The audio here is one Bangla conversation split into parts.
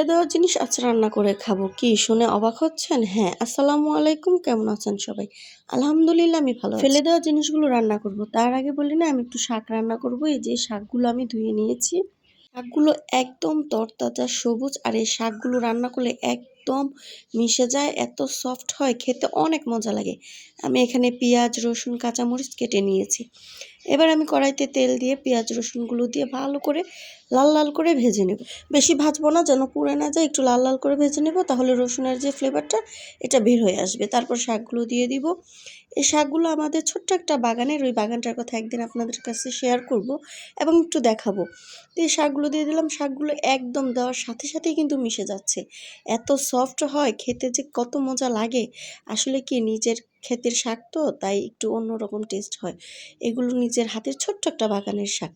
ফেলে দেওয়া জিনিস আজ রান্না করে খাবো, কি শুনে অবাক হচ্ছেন? হ্যাঁ, আসসালামু আলাইকুম, কেমন আছেন সবাই? আলহামদুলিল্লাহ আমি ভালো আছি। ফেলে দেওয়া জিনিসগুলো রান্না করব, তার আগে বলি না আমি একটু শাক রান্না করব। এই যে শাকগুলো আমি ধুয়ে নিয়েছি, শাকগুলো একদম তরতাজা সবুজ, আর এই শাকগুলো রান্না করলে একদম মিশে যায়, এত সফট হয়, খেতে অনেক মজা লাগে। আমি এখানে পেঁয়াজ, রসুন, কাঁচামরিচ কেটে নিয়েছি। এবার আমি কড়াইতে তেল দিয়ে পেঁয়াজ রসুনগুলো দিয়ে ভালো করে লাল লাল করে ভেজে নেব। বেশি ভাজবো না, যেন পুড়ে না যায়, একটু লাল লাল করে ভেজে নেব, তাহলে রসুনের যে ফ্লেভারটা এটা বের হয়ে আসবে। তারপর শাকগুলো দিয়ে দিব। এই শাকগুলো আমাদের ছোট্ট একটা বাগানের, ওই বাগানটার কথা একদিন আপনাদের কাছে শেয়ার করব এবং একটু দেখাবো। এই শাকগুলো দিয়ে দিলাম, শাকগুলো একদম দেওয়ার সাথে সাথেই কিন্তু মিশে যাচ্ছে, এত সফট হয় খেতে যে কত মজা লাগে। আসলে কি নিজের ক্ষেতের শাক তো, তাই একটু অন্যরকম টেস্ট হয়। এগুলো নিজের হাতের ছোট্ট একটা বাগানের শাক।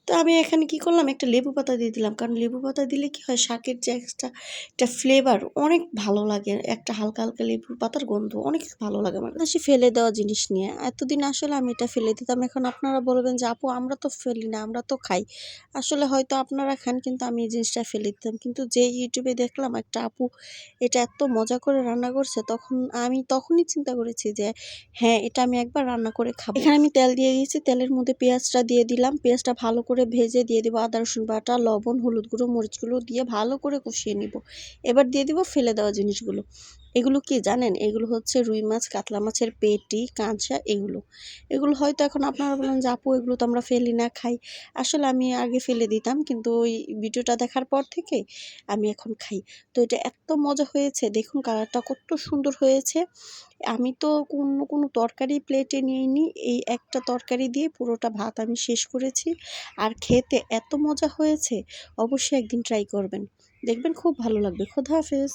তো আমি এখানে কি করলাম, একটা লেবু পাতা দিয়ে দিলাম, কারণ লেবু পাতা দিলে কি হয়, শাকের যে একটা ফ্লেভার অনেক ভালো লাগে, একটা হালকা হালকা লেবু পাতার গন্ধ অনেক ভালো লাগে আমার কাছে। ফেলে দেওয়া জিনিস নিয়ে এতদিন আসলে আমি এটা ফেলে দিতাম, এখন আপনারা বলবেন যে আপু আমরা তো ফেলি না, আমরা তো খাই। আসলে হয়তো আপনারা খান, কিন্তু আমি এই জিনিসটা ফেলে দিতাম। কিন্তু যে ইউটিউবে দেখলাম একটা আপু এটা এত মজা করে রান্না করছে, আমি তখনই চিন্তা করেছি যে হ্যাঁ, এটা আমি একবার রান্না করে খাবো। এখানে আমি তেল দিয়ে দিয়েছি, তেলের মধ্যে পেঁয়াজটা দিয়ে দিলাম, পেঁয়াজটা ভালো করে ভেজে দিয়ে দিব আদা রসুন বাটা, লবণ, হলুদ গুঁড়ো, মরিচ গুঁড়ো দিয়ে ভালো করে কষিয়ে নিব। এবার দিয়ে দিব ফেলে দেওয়া জিনিসগুলো। এগুলো কি জানেন? এগুলো হচ্ছে রুই মাছ, কাতলা মাছের পেটি, কাঁচা, এগুলো হয়তো এখন আপনারা বলেন যে আপু এগুলো তো আমরা ফেলি না, খাই। আসলে আমি আগে ফেলে দিতাম, কিন্তু ওই ভিডিওটা দেখার পর থেকে আমি এখন খাই। তো এটা এত মজা হয়েছে, দেখুন কালারটা কত সুন্দর হয়েছে। আমি তো কোনো তরকারি প্লেটে নিইনি, এই একটা তরকারি দিয়ে পুরোটা ভাত আমি শেষ করেছি। আর খেতে এত মজা হয়েছে, অবশ্যই একদিন ট্রাই করবেন, দেখবেন খুব ভালো লাগবে। খোদা হাফেজ।